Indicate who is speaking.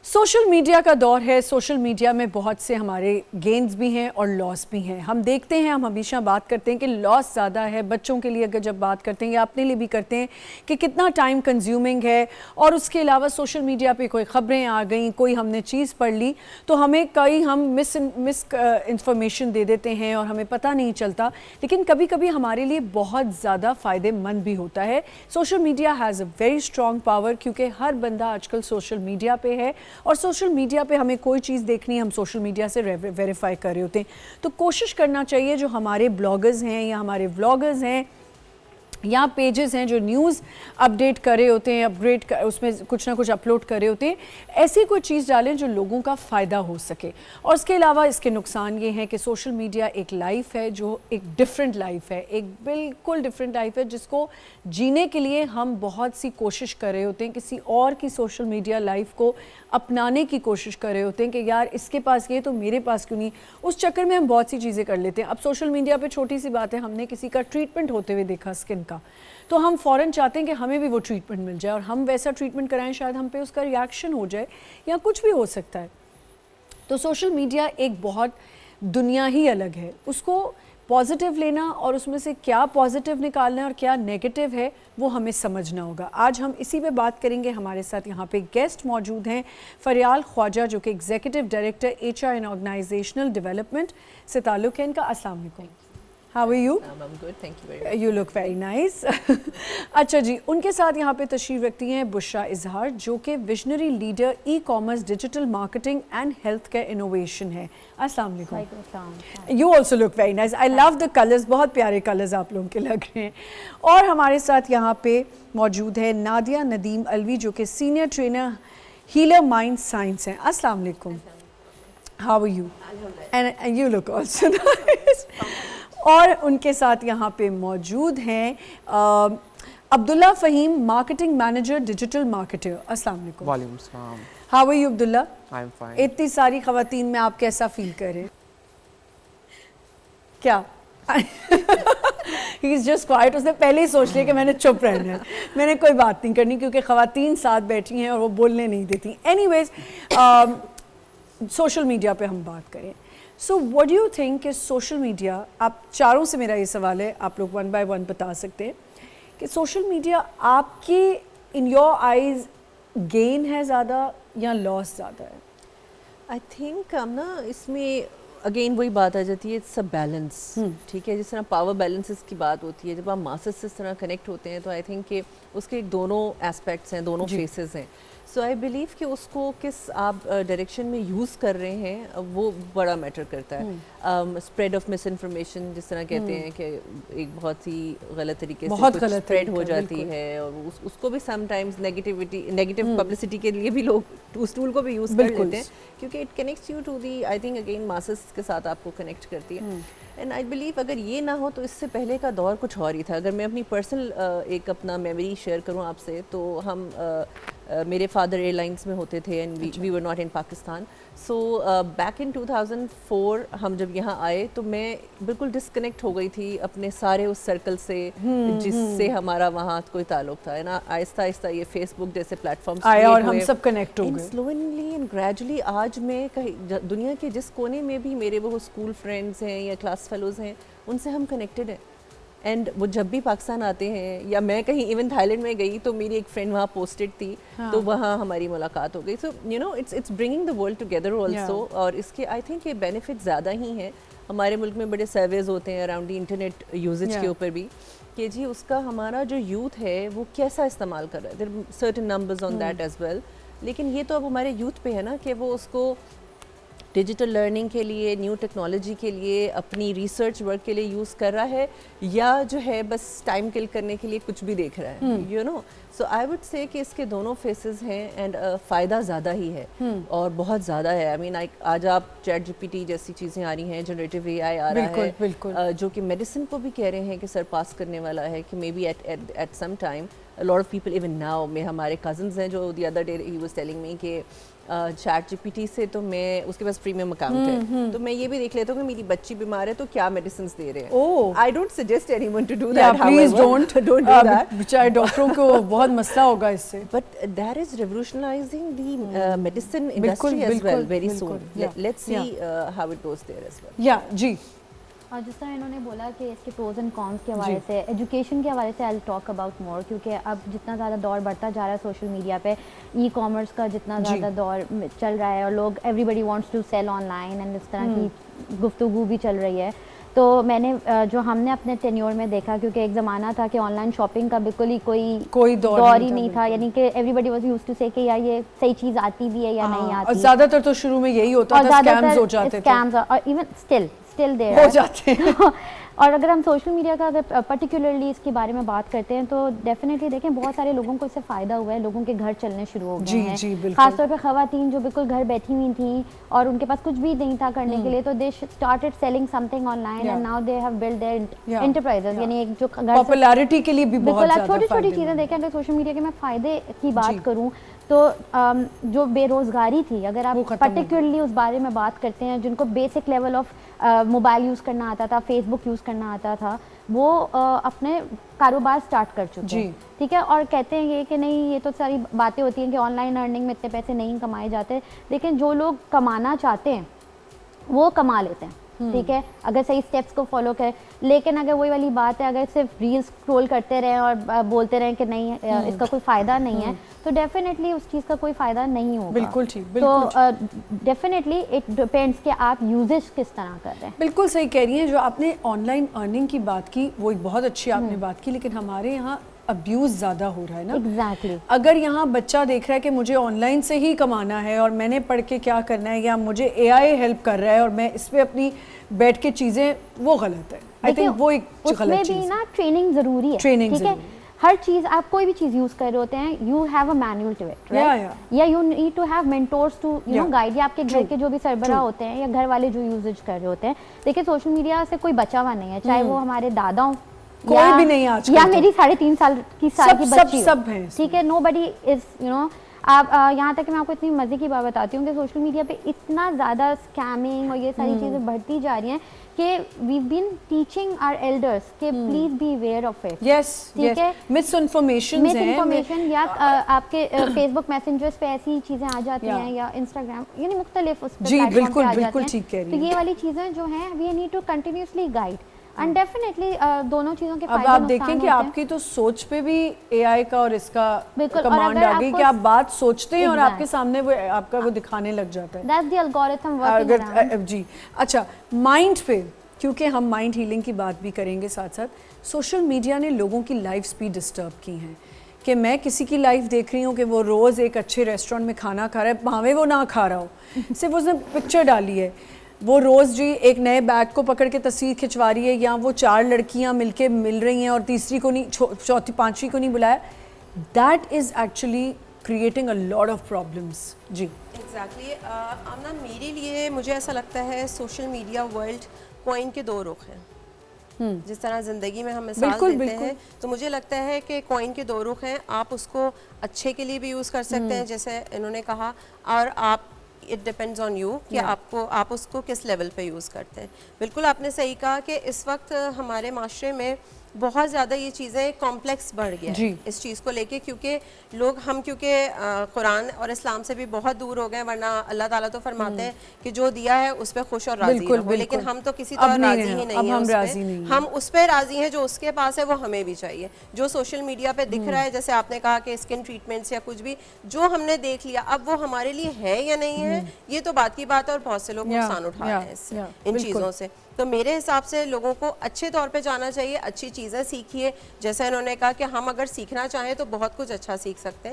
Speaker 1: Social media کا دور ہے. سوشل میڈیا میں بہت سے ہمارے گینز بھی ہیں اور لاس بھی ہیں. ہم دیکھتے ہیں, ہم ہمیشہ بات کرتے ہیں کہ لاس زیادہ ہے بچوں کے لیے. اگر جب بات کرتے ہیں یا اپنے لیے بھی کرتے ہیں کہ کتنا ٹائم کنزیومنگ ہے, اور اس کے علاوہ سوشل میڈیا پہ کوئی خبریں آ گئیں, کوئی ہم نے چیز پڑھ لی تو ہمیں ہم مس انفارمیشن دے دیتے ہیں اور ہمیں پتہ نہیں چلتا. لیکن کبھی کبھی ہمارے لیے بہت زیادہ فائدے مند بھی ہوتا ہے. Social media has a very strong power, کیونکہ ہر بندہ آج کل سوشل میڈیا پہ ہے, اور سوشل میڈیا پہ ہمیں کوئی چیز دیکھنی ہے ہم سوشل میڈیا سے ویریفائی کر رہے ہوتے ہیں. تو کوشش کرنا چاہیے جو ہمارے بلاگرز ہیں یا ہمارے ولاگرز ہیں یا پیجز ہیں جو نیوز اپڈیٹ کر رہے ہوتے ہیں, اس میں کچھ نہ کچھ اپلوڈ کر رہے ہوتے ہیں, ایسی کوئی چیز ڈالیں جو لوگوں کا فائدہ ہو سکے. اور اس کے علاوہ اس کے نقصان یہ ہیں کہ سوشل میڈیا ایک لائف ہے جو ایک ڈیفرنٹ لائف ہے, ایک بالکل ڈیفرنٹ لائف ہے جس کو جینے کے لیے ہم بہت سی کوشش کر رہے ہوتے ہیں, کسی اور کی سوشل میڈیا لائف کو اپنانے کی کوشش کر رہے ہوتے ہیں کہ یار اس کے پاس یہ تو میرے پاس کیوں نہیں. اس چکر میں ہم بہت سی چیزیں کر لیتے ہیں. اب سوشل میڈیا پہ چھوٹی سی بات ہے, ہم نے کسی کا ٹریٹمنٹ ہوتے ہوئے دیکھا اسکن کا, تو ہم فوراً چاہتے ہیں کہ ہمیں بھی وہ ٹریٹمنٹ مل جائے, اور ہم ویسا ٹریٹمنٹ کرائیں, شاید ہم پہ اس کا ریاکشن ہو جائے یا کچھ بھی ہو سکتا ہے. تو سوشل میڈیا ایک بہت دنیا ہی الگ ہے. اس کو پازیٹیو لینا اور اس میں سے کیا پازیٹیو نکالنا ہے اور کیا نیگیٹیو ہے وہ ہمیں سمجھنا ہوگا. آج ہم اسی پہ بات کریں گے. ہمارے ساتھ یہاں پہ گیسٹ موجود ہیں, فریال خواجہ جو کہ executive director H R and organisational development سے تعلق ہے ان کا. السلام علیکم. How are you?
Speaker 2: I'm good, thank you very much.
Speaker 1: You look very nice. اچھا جی, ان کے ساتھ یہاں پہ تشریف رکھتی ہیں بشرا اظہار جو کہ visionary leader e commerce digital marketing and health care innovation ہے. السلام علیکم. You also look very nice. I love the colors. بہت پیارے کلرز آپ لوگوں کے لگ رہے ہیں. اور ہمارے ساتھ یہاں پہ موجود ہے نادیہ ندیم الوی جو کہ senior trainer healer mind science ہیں. السلام علیکم. How are you? And you look also nice. اور ان کے ساتھ یہاں پہ موجود ہیں Abdullah Fahim, marketing manager digital marketer. السلام علیکم.
Speaker 3: وعلیکم السلام.
Speaker 1: How are you Abdullah?
Speaker 3: I'm fine.
Speaker 1: اتنی ساری خواتین میں آپ کیسا فیل کر رہے ہیں؟ کیا He is just quiet. اس نے پہلے ہی سوچ لیا کہ میں نے چپ رہنا ہے, میں نے کوئی بات نہیں کرنی, کیونکہ خواتین ساتھ بیٹھی ہیں اور وہ بولنے نہیں دیتی. اینی ویز, سوشل میڈیا پہ ہم بات کریں. سو what do you think کہ سوشل میڈیا, آپ چاروں سے میرا یہ سوال ہے, آپ لوگ ون بائی ون بتا سکتے ہیں کہ سوشل میڈیا آپ کی ان یور آئیز گین ہے زیادہ یا لاس زیادہ ہے؟
Speaker 2: آئی تھنک ہم نا اس میں اگین وہی بات آ جاتی ہے, اٹس اے بیلنس. ٹھیک ہے, جس طرح پاور بیلنسز کی بات ہوتی ہے, جب آپ ماسز سے اس طرح کنیکٹ ہوتے ہیں تو آئی تھنک کہ اس کے دونوں اسپیکٹس ہیں, دونوں فیسز ہیں. سو آئی بلیو کہ اس کو کس آپ ڈائریکشن میں یوز کر رہے ہیں وہ بڑا میٹر کرتا ہے. اسپریڈ آف مس انفارمیشن جس طرح کہتے ہیں کہ ایک بہت ہی غلط طریقے سے اسپریڈ ہو جاتی ہے, اور اس کو بھی سم ٹائمز نیگیٹو پبلسٹی کے لیے بھی لوگ اس ٹول کو بھی یوز کر لیتے ہیں, کیونکہ it connects you to the I think again masses کے ساتھ آپ کو کنیکٹ کرتی ہے. اینڈ آئی بلیو اگر یہ نہ ہو تو اس سے پہلے کا دور کچھ اور ہی تھا. اگر میں اپنی پرسنل ایک اپنا میموری شیئر کروں آپ سے, تو ہم میرے فادر ایئر لائنس میں ہوتے تھے and we were not in Pakistan. So back in 2004 ہم جب یہاں آئے تو میں بالکل ڈسکنیکٹ ہو گئی تھی اپنے سارے اس سرکل سے جس سے ہمارا وہاں کوئی تعلق تھا. نا آہستہ آہستہ یہ فیس بک جیسے پلیٹ فارمس
Speaker 1: آیا اور ہم سب کنیکٹ ہو گئے
Speaker 2: سلولی اینڈ گریجولی. آج میں دنیا کے جس کونے میں بھی میرے وہ اسکول فرینڈس ہیں یا کلاس فیلوز ہیں, ان سے ہم کنیکٹڈ ہیں. اینڈ وہ جب بھی پاکستان آتے ہیں, یا میں کہیں ایون تھائی لینڈ میں گئی تو میری ایک فرینڈ وہاں پوسٹڈ تھی, تو وہاں ہماری ملاقات ہو گئی. So you know it's bringing the world together also. اور اس کے آئی تھنک یہ بینیفٹ زیادہ ہی ہیں. ہمارے ملک میں بڑے سرویز ہوتے ہیں اراؤنڈ دی انٹرنیٹ یوزیج کے اوپر بھی, کہ جی اس کا ہمارا جو یوتھ ہے وہ کیسا استعمال کر رہا ہے. There certain numbers on that as well. لیکن یہ تو اب ہمارے یوتھ پہ ہے نا کہ وہ اس کو ڈیجیٹل لرننگ کے لیے, نیو ٹیکنالوجی کے لیے, اپنی ریسرچ ورک کے لیے یوز کر رہا ہے, یا جو ہے بس ٹائم کل کرنے کے لیے کچھ بھی دیکھ رہا ہے. You know, so I would say کہ اس کے دونوں فیسز ہیں, اینڈ فائدہ زیادہ ہی ہے اور بہت زیادہ ہے. آئی مین آج آپ چیٹ جی پی ٹی جیسی چیزیں آ رہی ہیں, جنریٹیو اے آئی آ رہا ہے, جو کہ میڈیسن کو بھی کہہ رہے ہیں کہ سرپاس کرنے والا ہے, کہ maybe at some time. lot of people even now, میں ہمارے cousins ہیں جو the other day he was telling me کہ چیٹ جی پی ٹی سے تو میں اس کے پاس پریمیم اکاؤنٹ ہے تو میں یہ بھی دیکھ لیتا ہوں کہ میری بچی بیمار ہے تو کیا میڈیسنس دے رہے ہیں. I don't suggest anyone to do that.
Speaker 1: Please don't
Speaker 2: do that.
Speaker 1: بیچارے ڈاکٹروں کو بہت مسئلہ ہوگا اس سے.
Speaker 2: But that is revolutionizing the medicine industry as well very soon. Let's see how it goes there as well.
Speaker 1: Yeah, جی.
Speaker 3: اور جس طرح انہوں نے بولا کہ اس کے پروز اینڈ کونس کے حوالے سے ایجوکیشن کے حوالے سے آئی ٹاک اباؤٹ مور, کیونکہ اب جتنا زیادہ دور بڑھتا جا رہا ہے سوشل میڈیا پہ, ای کامرس کا جتنا زیادہ دور چل رہا ہے اور لوگ everybody wants to sell online and اس طرح کی گفتگو بھی چل رہی ہے. تو میں نے جو ہم نے اپنے ٹینیور میں دیکھا, کیونکہ ایک زمانہ تھا کہ آن لائن شاپنگ کا بالکل ہی کوئی دور ہی نہیں تھا, یعنی کہ everybody was used to say کہ یار یہ صحیح چیز آتی بھی ہے یا نہیں آتی.
Speaker 1: زیادہ تر تو شروع میں یہی ہوتا تھا, اسکیمز ہو جاتے تھے,
Speaker 3: اور ایون اسٹل دیر
Speaker 1: ہو جاتے ہیں.
Speaker 3: اور اگر ہم سوشل میڈیا کا اگر پرٹیکولرلی اس کے بارے میں بات کرتے ہیں تو ڈیفینیٹلی دیکھیں بہت سارے لوگوں کو اس سے فائدہ ہوا ہے, لوگوں کے گھر چلنے شروع ہو گئے ہیں, خاص طور پہ خواتین جو بالکل گھر بیٹھی ہوئی تھیں اور ان کے پاس کچھ بھی نہیں تھا کرنے کے لیے, تو they started selling something online and now they have build their enterprises. یعنی ایک جو
Speaker 1: پاپولیرٹی کے لیے بھی بہت زیادہ
Speaker 3: چھوٹی چھوٹی چیزیں دیکھیں. اگر سوشل میڈیا کے میں فائدے کی بات کروں تو جو بے روزگاری تھی, اگر آپ پرٹیکولرلی اس بارے میں بات کرتے ہیں, جن کو basic level of mobile use کرنا آتا تھا, فیس بک یوز کرنا آتا تھا, وہ اپنے کاروبار سٹارٹ کر چکے ہیں, ٹھیک ہے, اور کہتے ہیں یہ کہ نہیں یہ تو ساری باتیں ہوتی ہیں کہ آن لائن ارننگ میں اتنے پیسے نہیں کمائے جاتے, لیکن جو لوگ کمانا چاہتے ہیں وہ کما لیتے ہیں, ٹھیک ہے, اگر صحیح اسٹیپس کو فالو کریں. لیکن اگر وہی والی بات ہے, اگر صرف ریلس اسکرول کرتے رہیں اور بولتے رہیں کہ نہیں اس کا کوئی فائدہ نہیں ہے, تو ڈیفینیٹلی اس چیز کا کوئی فائدہ نہیں ہوگا.
Speaker 1: بالکل ٹھیک.
Speaker 3: تو ڈیفینیٹلی اٹ ڈپینڈس کہ آپ یوزیج کس طرح کر رہے ہیں.
Speaker 1: بالکل صحیح کہہ رہی ہیں. جو آپ نے آن لائن ارننگ کی بات کی وہ ایک بہت اچھی آپ نے بات کی, لیکن ہمارے یہاں ابیوز زیادہ ہو رہا ہے نا.
Speaker 3: ایگزیکٹلی.
Speaker 1: اگر یہاں بچہ دیکھ رہا ہے کہ مجھے آن لائن سے ہی کمانا ہے اور میں نے پڑھ کے کیا کرنا ہے, یا مجھے اے آئی ہیلپ کر رہا ہے اور میں اس پہ اپنی بیٹھ کے چیزیں, وہ غلط ہے. آئی تھنک وہ ایک غلط چیز ہے.
Speaker 3: اس میں بھی نا ٹریننگ ضروری ہے, ٹھیک ہے. ہر چیز آپ کوئی بھی چیز یوز کر رہے ہوتے ہیں, you have a manual to it, یا you need to have mentors to you know guide, یا آپ کے گھر کے جو بھی سربراہ ہوتے ہیں یا گھر والے جو یوزیج کر رہے ہوتے ہیں. دیکھیں سوشل میڈیا سے کوئی بچا ہوا نہیں ہے, چاہے وہ ہمارے دادا ہوں
Speaker 1: کوئی بھی نہیں آج
Speaker 3: یا میری 3.5 سال کی بچی,
Speaker 1: سب ہیں,
Speaker 3: ٹھیک ہے. نو بڈی از یو نو. آپ یہاں تک کہ میں آپ کو اتنی مزے کی بات بتاتی ہوں کہ سوشل میڈیا پہ اتنا زیادہ اسکیمنگ اور یہ ساری چیزیں بڑھتی جا رہی ہیں کہ we been teaching are elders کہ please be aware of it.
Speaker 1: Yes,
Speaker 3: ٹھیک ہے.
Speaker 1: مس انفارمیشن
Speaker 3: یا آپ کے فیس بک میسنجرس پہ ایسی چیزیں آ جاتی ہیں, یا انسٹاگرام, یعنی مختلف اس پہ پلیٹ فارم پہ آ جاتی ہیں. تو یہ والی چیزیں جو ہیں we need to continuously guide, and definitely دونوں چیزوں کے فائدے.
Speaker 1: اب آپ دیکھیں کہ آپ کی تو سوچ پہ بھی اے آئی کا اور اس کا کمانڈ آ گئی کہ آپ بات سوچتے ہیں اور آپ کے سامنے وہ آپ کا وہ دکھانے لگ جاتا ہے.
Speaker 3: That's the algorithm working around.
Speaker 1: جی اچھا, مائنڈ پہ, کیونکہ ہم مائنڈ ہیلنگ کی بات بھی کریں گے ساتھ ساتھ. سوشل میڈیا نے لوگوں کی لائفز بھی ڈسٹرب کی ہیں, کہ میں کسی کی لائف دیکھ رہی ہوں کہ وہ روز ایک اچھے ریسٹورینٹ میں کھانا کھا رہا ہے, بھاوے وہ نہ کھا رہا ہو, صرف اس نے پکچر ڈالی ہے. وہ روز جی ایک نئے بیگ کو پکڑ کے تصویر کھنچوا رہی ہے, یا وہ 4 لڑکیاں مل کے مل رہی ہیں اور تیسری کو نہیں, چوتھی پانچویں کو نہیں بلایا. That is actually creating a lot of problems. جی
Speaker 4: ایگزیکٹلی. آمنہ میرے لیے مجھے ایسا لگتا ہے سوشل میڈیا ورلڈ کوئن کے 2 رخ ہیں. جس طرح زندگی میں ہم مثال دیتے ہیں تو مجھے لگتا ہے کہ کوئن کے 2 رخ ہیں. آپ اس کو اچھے کے لیے بھی یوز کر سکتے ہیں جیسے انہوں نے کہا, اور آپ اٹ ڈپینڈز آن یو کہ آپ اس کو کس لیول پہ یوز کرتے ہیں. بالکل آپ نے صحیح کہا کہ اس وقت ہمارے معاشرے میں بہت زیادہ یہ چیزیں کمپلیکس بڑھ گیا ہے اس چیز کو لے کے, کیونکہ لوگ کیونکہ قرآن اور اسلام سے بھی بہت دور ہو گئے, ورنہ اللہ تعالیٰ تو فرماتے ہیں کہ جو دیا ہے اس پہ خوش اور راضی رہو, لیکن ہم تو کسی طرح راضی ہی نہیں ہیں. ہم اس پہ راضی ہیں جو اس کے پاس ہے, وہ ہمیں بھی چاہیے. جو سوشل میڈیا پہ دکھ رہا ہے, جیسے آپ نے کہا کہ اسکن ٹریٹمنٹس یا کچھ بھی جو ہم نے دیکھ لیا, اب وہ ہمارے لیے ہے یا نہیں ہے, یہ تو بات کی بات ہے, اور بہت سے لوگ نقصان اٹھا رہے ہیں ان چیزوں سے. تو میرے حساب سے لوگوں کو اچھے طور پہ جانا چاہیے, اچھی چیزیں سیکھیے. جیسے انہوں نے کہا کہ ہم اگر سیکھنا چاہیں تو بہت کچھ اچھا سیکھ سکتے ہیں.